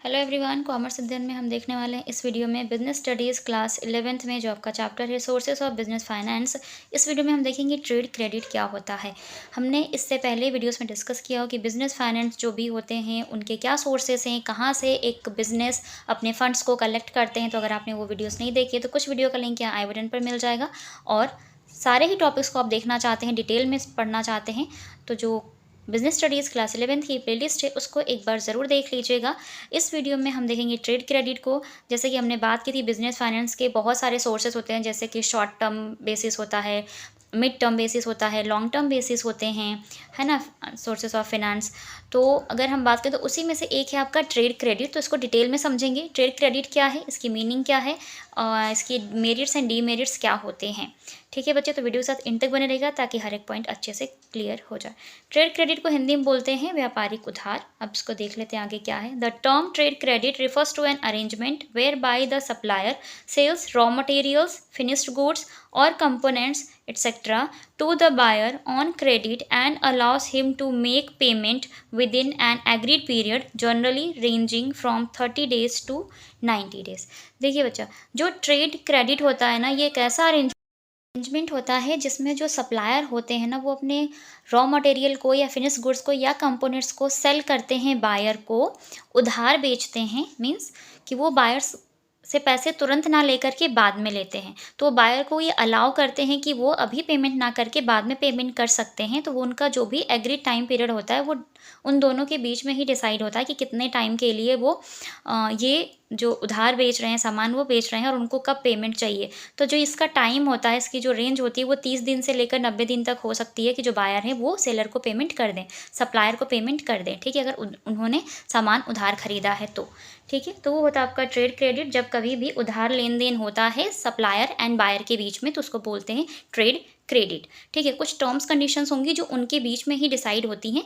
Hello everyone, commerce अध्ययन में हम देखने वाले हैं इस वीडियो में बिजनेस स्टडीज़ क्लास 11th में जो आपका चैप्टर है सोर्सेस ऑफ बिजनेस फाइनेंस। इस वीडियो में हम देखेंगे ट्रेड क्रेडिट क्या होता है। हमने इससे पहले वीडियोस में डिस्कस किया हो कि बिजनेस फाइनेंस जो भी होते हैं उनके क्या सोर्सेस हैं, कहाँ से एक बिजनेस अपने फंड्स को कलेक्ट करते हैं। तो अगर आपने वो वीडियोज़ नहीं देखी तो कुछ वीडियो का लिंक यहाँ आई बटन पर मिल जाएगा। और सारे ही टॉपिक्स को आप देखना चाहते हैं, डिटेल में पढ़ना चाहते हैं, तो जो बिजनेस स्टडीज़ क्लास 11th की प्लेलिस्ट है उसको एक बार ज़रूर देख लीजिएगा। इस वीडियो में हम देखेंगे ट्रेड क्रेडिट को। जैसे कि हमने बात की थी, बिजनेस फाइनेंस के बहुत सारे सोर्सेज होते हैं, जैसे कि शॉर्ट टर्म बेसिस होता है, मिड टर्म बेसिस होता है, लॉन्ग टर्म बेसिस होते हैं, है ना, सोर्सेज ऑफ फाइनेंस। तो अगर हम बात करें तो उसी में से एक है आपका ट्रेड क्रेडिट। तो इसको डिटेल में समझेंगे, ट्रेड क्रेडिट क्या है, इसकी मीनिंग क्या है, इसकी मेरिट्स एंड डीमेरिट्स क्या होते हैं। ठीक है बच्चे, तो वीडियो के साथ इन तक बने रहेगा ताकि हर एक पॉइंट अच्छे से क्लियर हो जाए। ट्रेड क्रेडिट को हिंदी में बोलते हैं व्यापारिक उधार। अब इसको देख लेते हैं आगे क्या है। The term trade credit refers to an arrangement whereby the supplier sells raw materials, finished goods और components etc. to the buyer on credit and allows him to make payment within an agreed period, generally ranging from 30 days to 90 days। देखिए बच्चा, जो trade credit होता है ना, ये एक ऐसा अरेंजमेंट होता है जिसमें जो सप्लायर होते हैं ना, वो अपने रॉ मटेरियल को या फिनिश गुड्स को या कंपोनेंट्स को सेल करते हैं बायर को, उधार बेचते हैं। मीन्स कि वो बायर्स से पैसे तुरंत ना लेकर के बाद में लेते हैं। तो बायर को ये अलाउ करते हैं कि वो अभी पेमेंट ना करके बाद में पेमेंट कर सकते हैं। तो वो उनका जो भी एग्रीड टाइम पीरियड होता है वो उन दोनों के बीच में ही डिसाइड होता है कि कितने टाइम के लिए वो ये जो उधार बेच रहे हैं, सामान वो बेच रहे हैं और उनको कब पेमेंट चाहिए। तो जो इसका टाइम होता है, इसकी जो रेंज होती है वो 30 दिन से लेकर 90 दिन तक हो सकती है कि जो बायर है वो सेलर को पेमेंट कर दें, सप्लायर को पेमेंट कर दें। ठीक है, अगर उन्होंने सामान उधार खरीदा है तो। ठीक है, तो वो होता है आपका ट्रेड क्रेडिट। जब कभी भी उधार लेन देन होता है सप्लायर एंड बायर के बीच में तो उसको बोलते हैं ट्रेड क्रेडिट। ठीक है, कुछ टर्म्स कंडीशंस होंगी जो उनके बीच में ही डिसाइड होती हैं।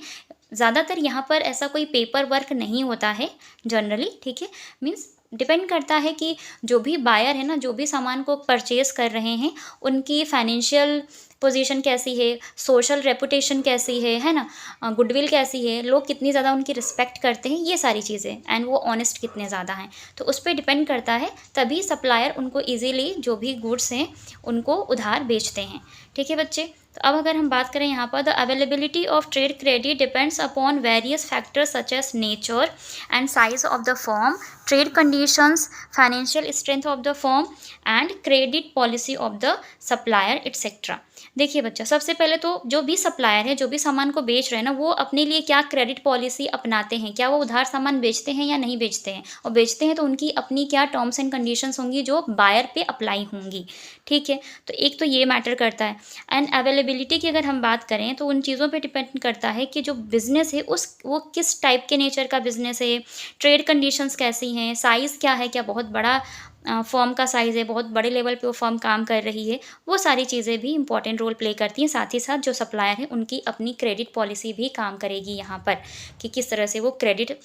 ज़्यादातर यहाँ पर ऐसा कोई पेपर वर्क नहीं होता है जनरली। ठीक है, मीन्स डिपेंड करता है कि जो भी बायर है ना, जो भी सामान को परचेज कर रहे हैं, उनकी फाइनेंशियल पोजीशन कैसी है, सोशल रेपुटेशन कैसी है ना, गुडविल कैसी है, लोग कितनी ज़्यादा उनकी रिस्पेक्ट करते हैं, ये सारी चीज़ें, एंड वो ऑनेस्ट कितने ज़्यादा हैं, तो उस पर डिपेंड करता है। तभी सप्लायर उनको ईजीली जो भी गुड्स हैं उनको उधार बेचते हैं। ठीक है बच्चे, तो अब अगर हम बात करें यहाँ पर, the availability of trade credit depends upon various factors such as nature and size of the firm, trade conditions, financial strength of the firm and credit policy of the supplier etcetera. देखिए बच्चा, सबसे पहले तो जो भी supplier है, जो भी सामान को बेच रहे हैं ना, वो अपने लिए क्या क्रेडिट पॉलिसी अपनाते हैं, क्या वो उधार सामान बेचते हैं या नहीं बेचते हैं, और बेचते हैं तो उनकी अपनी क्या टर्म्स एंड कंडीशंस होंगी जो बायर पे अप्लाई होंगी। ठीक है, तो एक तो ये मैटर करता है। एंड अवेलेबिलिटी की अगर हम बात करें तो उन चीज़ों पे डिपेंड करता है कि जो बिज़नेस है वो किस टाइप के नेचर का बिज़नेस है, ट्रेड कंडीशंस कैसी हैं, साइज़ क्या है, क्या बहुत बड़ा फर्म का साइज़ है, बहुत बड़े लेवल पे वो फर्म काम कर रही है, वो सारी चीज़ें भी इंपॉर्टेंट रोल प्ले करती हैं। साथ ही साथ जो सप्लायर है उनकी अपनी क्रेडिट पॉलिसी भी काम करेगी यहाँ पर, कि किस तरह से वो क्रेडिट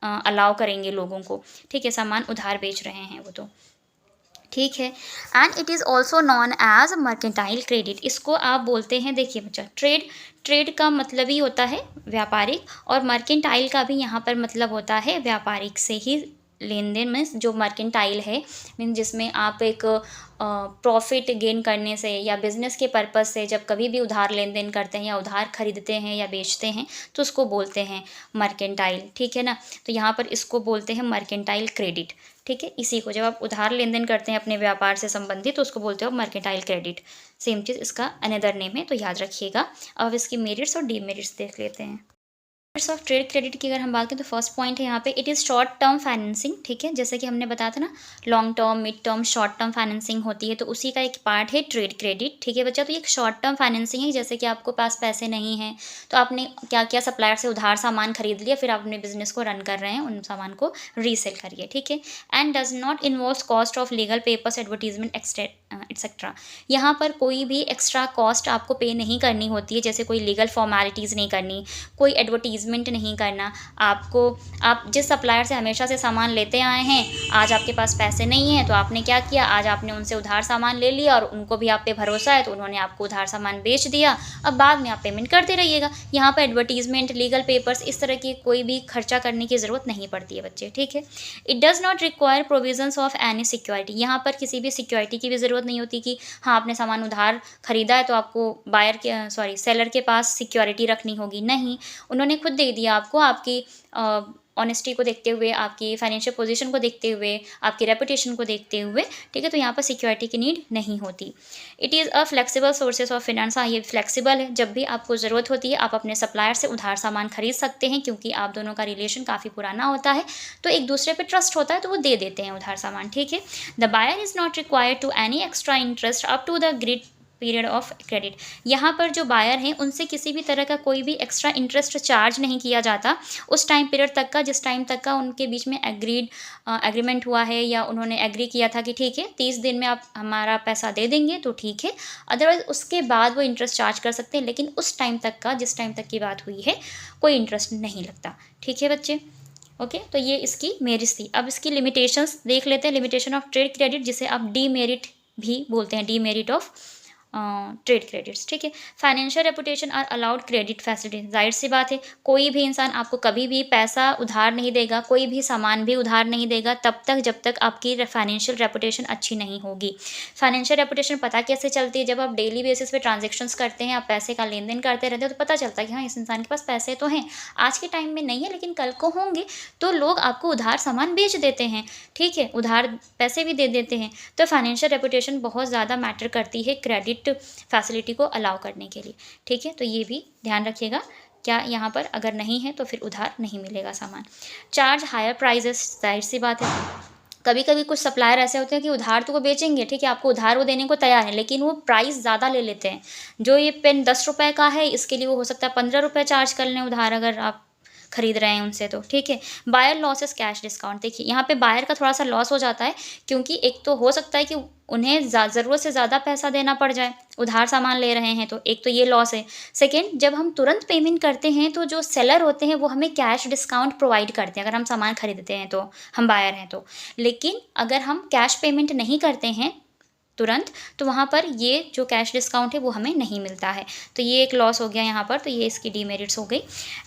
अलाउ करेंगे लोगों को। ठीक है, सामान उधार बेच रहे हैं वो तो। ठीक है, and it is also known as mercantile credit. इसको आप बोलते हैं, देखिए बच्चा, ट्रेड का मतलब ही होता है व्यापारिक, और मर्केंटाइल का भी यहाँ पर मतलब होता है व्यापारिक से ही लेन देन। मीन्स जो मर्केंटाइल है, मीन्स जिसमें आप एक प्रॉफिट गेन करने से या बिजनेस के पर्पज़ से जब कभी भी उधार लेन देन करते हैं या उधार खरीदते हैं या बेचते हैं तो उसको बोलते हैं मर्केंटाइल। ठीक है ना, तो यहाँ पर इसको बोलते हैं मर्केंटाइल क्रेडिट। ठीक है, इसी को जब आप उधार लेन देन करते हैं अपने व्यापार से संबंधित तो उसको बोलते हो मर्केंटाइल क्रेडिट। सेम चीज़ इसका अनदर नेम है, तो याद रखिएगा। अब इसकी मेरिट्स और डीमेरिट्स देख लेते हैं। ऑफ ट्रेड क्रेडिट की अगर हम बात करें तो फर्स्ट पॉइंट है यहाँ पे, it is short term financing. ठीक है, जैसे कि हमने बताया था ना, long term, mid term, short term financing होती है, तो उसी का एक पार्ट है ट्रेड क्रेडिट। ठीक है बच्चा, तो ये एक शॉर्ट टर्म फाइनेंसिंग है। जैसे कि आपको पास पैसे नहीं हैं तो आपने क्या क्या सप्लायर से उधार सामान खरीद लिया, फिर आप अपने बिजनेस को रन कर रहे हैं, उन सामान को रीसेल करिए। ठीक है, and does not involve cost of legal papers, advertisement etcetera. यहाँ पर कोई भी एक्स्ट्रा कॉस्ट आपको पे नहीं करनी होती है, जैसे कोई लीगल फॉर्मेलिटीज़ नहीं करनी, कोई एडवर्टीज़मेंट नहीं करना। आप जिस सप्लायर से हमेशा से सामान लेते आए हैं, आज आपके पास पैसे नहीं हैं तो आपने क्या किया, आज आपने उनसे उधार सामान ले लिया और उनको भी आप पे भरोसा है तो उन्होंने आपको उधार सामान बेच दिया। अब बाद में आप पेमेंट करते रहिएगा। यहाँ पर एडवर्टीज़मेंट, लीगल पेपर्स, इस तरह की कोई भी खर्चा करने की ज़रूरत नहीं पड़ती है बच्चे, ठीक है। It does not require provisions of any security. यहाँ पर किसी भी सिक्योरिटी की भी ज़रूरत नहीं होती कि हाँ, आपने सामान उधार खरीदा है तो आपको सेलर के पास सिक्योरिटी रखनी होगी। नहीं, उन्होंने खुद दे दिया आपको, आपकी ऑनेस्टी को देखते हुए, आपकी फाइनेंशियल पोजीशन को देखते हुए, आपकी रेपुटेशन को देखते हुए, ठीक है। तो यहाँ पर सिक्योरिटी की नीड नहीं होती। It is a flexible sources of finance. हाँ, ये फ्लेक्सिबल है, जब भी आपको ज़रूरत होती है आप अपने सप्लायर से उधार सामान खरीद सकते हैं, क्योंकि आप दोनों का रिलेशन काफ़ी पुराना होता है, तो एक दूसरे पे ट्रस्ट होता है, तो वो दे देते हैं उधार सामान, ठीक है। The buyer is not required to any extra interest up to the agreed period of credit. यहाँ पर जो बायर हैं उनसे किसी भी तरह का कोई भी एक्स्ट्रा इंटरेस्ट चार्ज नहीं किया जाता उस टाइम पीरियड तक का, जिस टाइम तक का उनके बीच में एग्रीमेंट हुआ है, या उन्होंने एग्री किया था कि ठीक है 30 दिन में आप हमारा पैसा दे देंगे तो ठीक है। अदरवाइज उसके बाद वो इंटरेस्ट चार्ज कर सकते हैं, लेकिन उस टाइम तक का, जिस टाइम तक की बात हुई है, कोई इंटरेस्ट नहीं लगता, ठीक है बच्चे। ओके, तो ये इसकी मेरिट्स थी। अब इसकी लिमिटेशंस देख लेते हैं। लिमिटेशन ऑफ ट्रेड क्रेडिट, जिसे आप डीमेरिट भी बोलते हैं, डीमेरिट ऑफ ट्रेड क्रेडिट्स, ठीक है। Financial reputation are allowed credit facility. जाहिर सी बात है, कोई भी इंसान आपको कभी भी पैसा उधार नहीं देगा, कोई भी सामान भी उधार नहीं देगा तब तक जब तक आपकी फाइनेंशियल रेपुटेशन अच्छी नहीं होगी। फाइनेंशियल रेपुटेशन पता कैसे चलती है, जब आप डेली बेसिस पे ट्रांजेक्शन्स करते हैं, आप पैसे का लेन देन करते रहते हैं, तो पता चलता है कि हाँ, इस इंसान के पास पैसे तो हैं, आज के टाइम में नहीं है लेकिन कल को होंगे, तो लोग आपको उधार सामान बेच देते हैं, ठीक है, उधार पैसे भी दे देते हैं। तो फाइनेंशियल रेपुटेशन बहुत ज़्यादा मैटर करती है क्रेडिट फैसिलिटी को अलाउ करने के लिए, ठीक है। तो ये भी ध्यान रखिएगा, क्या यहाँ पर अगर नहीं है तो फिर उधार नहीं मिलेगा सामान। चार्ज हायर प्राइजेस, जाहिर सी बात है, कभी कभी कुछ सप्लायर ऐसे होते हैं कि उधार तो वो बेचेंगे, ठीक है, आपको उधार वो देने को तैयार है, लेकिन वो प्राइस ज़्यादा ले लेते हैं। जो ये पेन 10 रुपये का है, इसके लिए वो हो सकता है 15 रुपये चार्ज कर लें उधार, अगर आप खरीद रहे हैं उनसे तो, ठीक है। बायर लॉसेस कैश डिस्काउंट, देखिए यहाँ पे बायर का थोड़ा सा लॉस हो जाता है, क्योंकि एक तो हो सकता है कि उन्हें ज़रूरत से ज़्यादा पैसा देना पड़ जाए, उधार सामान ले रहे हैं तो, एक तो ये लॉस है। सेकेंड, जब हम तुरंत पेमेंट करते हैं तो जो सेलर होते हैं वो हमें कैश डिस्काउंट प्रोवाइड करते हैं, अगर हम सामान खरीदते हैं तो, हम बायर हैं तो। लेकिन अगर हम कैश पेमेंट नहीं करते हैं तुरंत, तो वहाँ पर ये जो कैश डिस्काउंट है वो हमें नहीं मिलता है, तो ये एक लॉस हो गया यहाँ पर, तो ये इसकी डीमेरिट्स हो गई।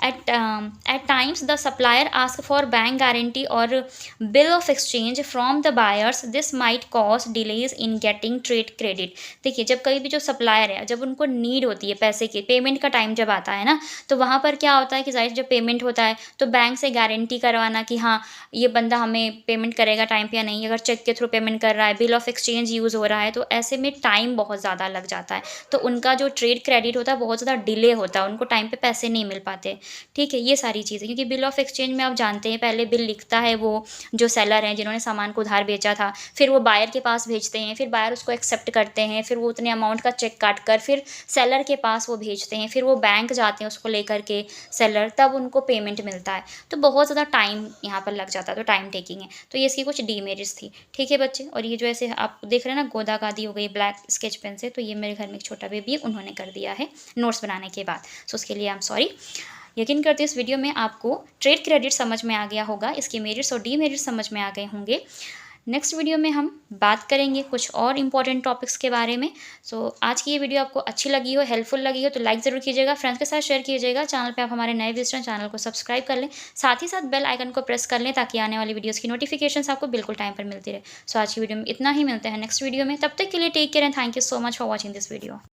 At times the supplier ask for bank guarantee और bill of exchange from the buyers, this might cause delays in getting trade credit. देखिए, जब कभी भी जो सप्लायर है, जब उनको नीड होती है पैसे की, पेमेंट का टाइम जब आता है ना, तो वहाँ पर क्या होता है कि जाहिर जब पेमेंट होता है तो बैंक से गारंटी करवाना कि हाँ, ये बंदा हमें पेमेंट करेगा टाइम पे या नहीं, अगर चेक के थ्रू पेमेंट कर रहा है, बिल ऑफ एक्सचेंज यूज़ हो रहा है, तो ऐसे में टाइम बहुत ज़्यादा लग जाता है, तो उनका जो ट्रेड क्रेडिट होता है बहुत ज़्यादा डिले होता है, उनको टाइम पे पैसे नहीं मिल पाते, ठीक है। ये सारी चीज़ें, क्योंकि बिल ऑफ एक्सचेंज में आप जानते हैं पहले बिल लिखता है वो जो सेलर हैं जिन्होंने सामान को उधार बेचा था, फिर वो बायर के पास भेजते हैं, फिर बायर उसको एक्सेप्ट करते हैं, फिर वो उतने अमाउंट का चेक काट कर फिर सेलर के पास वो भेजते हैं, फिर वो बैंक जाते हैं उसको लेकर के सेलर, तब उनको पेमेंट मिलता है, तो बहुत ज़्यादा टाइम यहाँ पर लग जाता है, तो टाइम टेकिंग है। तो ये इसकी कुछ डीमेरिट्स थी, ठीक है बच्चे। और ये जो ऐसे आप देख रहे हैं ना, गोदा गादी हो गई ब्लैक स्केच पेन से, तो ये मेरे घर में एक छोटा बेबी है, उन्होंने कर दिया है नोट्स बनाने के बाद, सो उसके लिए आई एम सॉरी। यकीन करती हूँ इस वीडियो में आपको ट्रेड क्रेडिट समझ में आ गया होगा, इसके मेरिट्स और डीमेरिट्स समझ में आ गए होंगे। नेक्स्ट वीडियो में हम बात करेंगे कुछ और इम्पॉर्टेंट टॉपिक्स के बारे में। सो आज की ये वीडियो आपको अच्छी लगी हो, हेल्पफुल लगी हो, तो लाइक ज़रूर कीजिएगा, फ्रेंड्स के साथ शेयर कीजिएगा। चैनल पे आप हमारे नए विजिटर, चैनल को सब्सक्राइब कर लें, साथ ही साथ बेल आइकन को प्रेस कर लें ताकि आने वाली वीडियोज़ की नोटिफिकेशन आपको बिल्कुल टाइम पर मिलती रहे। सो आज की वीडियो में इतना ही, मिलते हैं नेक्स्ट वीडियो में, तब तक के लिए take care and thank you so much for watching this video.